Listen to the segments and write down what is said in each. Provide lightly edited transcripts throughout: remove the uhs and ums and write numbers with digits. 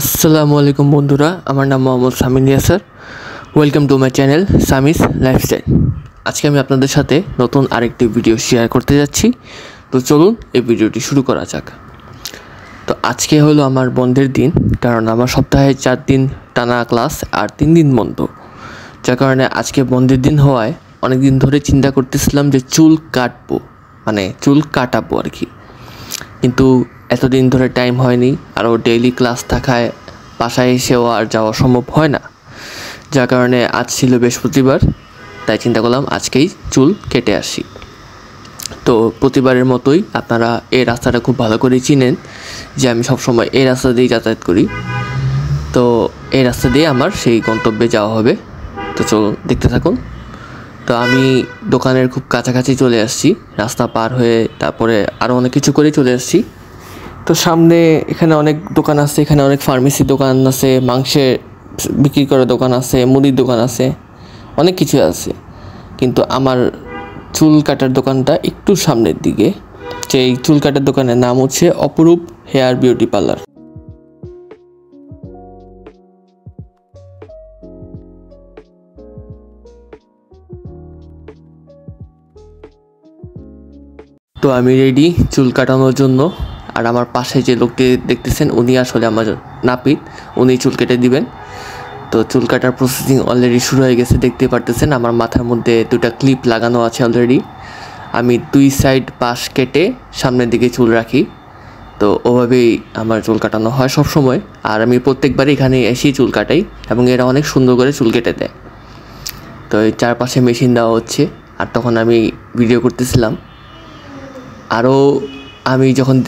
আসসালামু আলাইকুম বন্ধুরা, আমার নাম Mohammad Samin Yasar. Welcome to my channel Sami's lifestyle. আজকে আমি আপনাদের সাথে নতুন আরেকটি ভিডিও শেয়ার করতে যাচ্ছি। তো চলুন এই ভিডিওটি শুরু করা যাক। তো আজকে হলো আমার বন্ধের দিন, কারণ আমার সপ্তাহে 4 দিন টানা ক্লাস আর 3 দিন বন্ধ। যার কারণে আজকে বন্ধের দিন হওয়ায় অনেক দিন ধরে চিন্তা করতেছিলাম যে চুল কাটাবো আর কি। কিন্তু এতদিন ধরে টাইম হয়নি, আরও ডেইলি ক্লাস থাকায় বাসায় এসেও আর যাওয়া সম্ভব হয় না। যার কারণে আজ ছিল বৃহস্পতিবার, তাই চিন্তা করলাম আজকেই চুল কেটে আসি। তো প্রতিবারের মতোই আপনারা এই রাস্তাটা খুব ভালো করে চিনেন যে আমি সবসময় এই রাস্তা দিয়েই যাতায়াত করি। তো এই রাস্তা দিয়ে আমার সেই গন্তব্যে যাওয়া হবে। তো চলুন দেখতে থাকুন। তো আমি দোকানের খুব কাছাকাছি চলে আসছি, রাস্তা পার হয়ে তারপরে আরও অনেক কিছু করে চলে আসছি। তো সামনে এখানে অনেক দোকান আছে, এখানে অনেক ফার্মেসি দোকান আছে, মাংসের বিক্রি করার দোকান আছে, মুদির দোকান আছে, অনেক কিছু আছে। কিন্তু আমার চুল কাটার দোকানটা একটু সামনের দিকে। সেই চুল কাটার দোকানের নাম হচ্ছে অপরূপ হেয়ার বিউটি পার্লার। তো আমি রেডি চুল কাটানোর জন্য। আর আমার পাশে যে লোকটি দেখতেছেন উনি আসলে আমার নাপিত, উনি চুল কেটে দিবেন। তো চুল কাটার প্রসেসিং অলরেডি শুরু হয়ে গেছে, দেখতে পারতেছেন আমার মাথার মধ্যে 2টা ক্লিপ লাগানো আছে অলরেডি। আমি 2 সাইড পাশ কেটে সামনের দিকে চুল রাখি। তো ওভাবেই আমার চুল কাটানো হয় সব সময়। আর আমি প্রত্যেকবারই এখানে এসেই চুল কাটাই এবং এরা অনেক সুন্দর করে চুল কেটে দেয়। তো এই চারপাশে মেশিন দেওয়া হচ্ছে, আর তখন আমি ভিডিও করতেছিলাম। আরও আমি যখন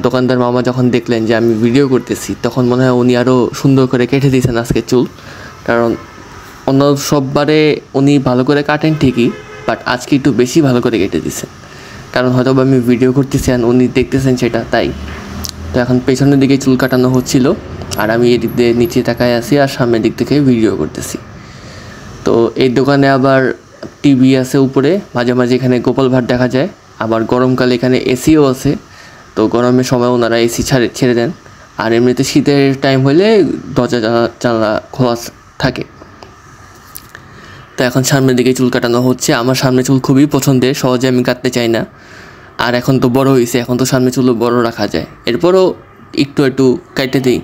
দোকানদার মামা যখন দেখলেন যে আমি ভিডিও করতেছি, তখন মনে হয় উনি আরও সুন্দর করে কেটে দিয়েছেন আজকে চুল। কারণ অন্য সববারে উনি ভালো করে কাটেন ঠিকই, বাট আজকে একটু বেশি ভালো করে কেটে দিয়েছেন। কারণ হয়তো আমি ভিডিও করতেছি আর উনি দেখতেছেন সেটা, তাই। তো এখন পেছনের দিকে চুল কাটানো হচ্ছিল, আর আমি এদিক দিয়ে নিচে তাকায় আছি আর সামনের দিক থেকে ভিডিও করতেছি। তো এই দোকানে আবার টিভি আছে উপরে, মাঝে মাঝে এখানে গোপাল ভাঁড় দেখা যায়। আবার গরমকালে এখানে এসিও আছে। তো গরমের সময় ওনারা এসি ছেড়ে দেন। আর এমনিতে শীতের টাইম হলে দরজা জানলা খোলা থাকে। তো এখন সামনের দিকে চুল কাটানো হচ্ছে। আমার সামনে চুল খুবই পছন্দের, সহজে আমি কাটতে চাই না। আর এখন তো বড় হয়েছে, এখন তো সামনে চুলও বড় রাখা যায়, এরপরও একটু কাটতে দিই।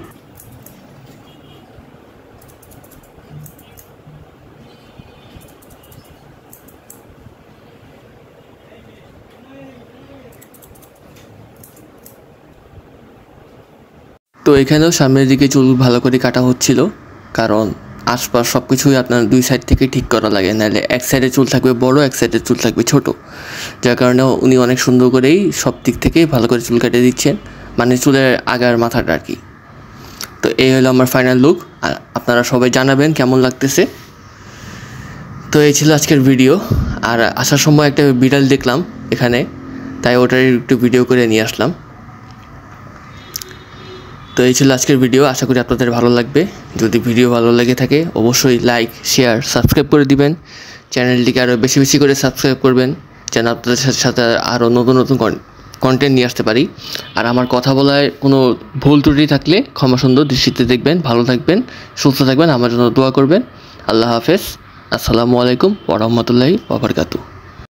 তো এখানেও সামনের দিকে চুল ভালো করে কাটা হচ্ছিল, কারণ আশপাশ সব কিছুই আপনার 2 সাইড থেকে ঠিক করা লাগে, নাহলে এক সাইডে চুল থাকবে বড়, এক সাইডে চুল থাকবে ছোট। যার কারণে উনি অনেক সুন্দর করেই সব দিক থেকেই ভালো করে চুল কেটে দিচ্ছেন, মানে চুলের আগার মাথাটা আর কি। তো এই হলো আমার ফাইনাল লুক, আর আপনারা সবাই জানাবেন কেমন লাগতেছে। তো এই ছিল আজকের ভিডিও। আর আসার সময় একটা বিড়াল দেখলাম এখানে, তাই ওটার একটু ভিডিও করে নিয়ে আসলাম। তো এই ছিল আজকের ভিডিও, আশা করি আপনাদের ভালো লাগবে। যদি ভিডিও ভালো লেগে থাকে অবশ্যই লাইক, শেয়ার, সাবস্ক্রাইব করে দিবেন। চ্যানেলটিকে আরও বেশি বেশি করে সাবস্ক্রাইব করবেন, যেন আপনাদের সাথে আরও নতুন নতুন কন্টেন্ট নিয়ে আসতে পারি। আর আমার কথা বলায় কোনো ভুল ত্রুটি থাকলে ক্ষমা সুন্দর দৃষ্টিতে দেখবেন। ভালো থাকবেন, সুস্থ থাকবেন, আমার জন্য দোয়া করবেন। আল্লাহ হাফেজ। আসসালামু আলাইকুম ওয়া রাহমাতুল্লাহি ওয়া বারাকাতুহু।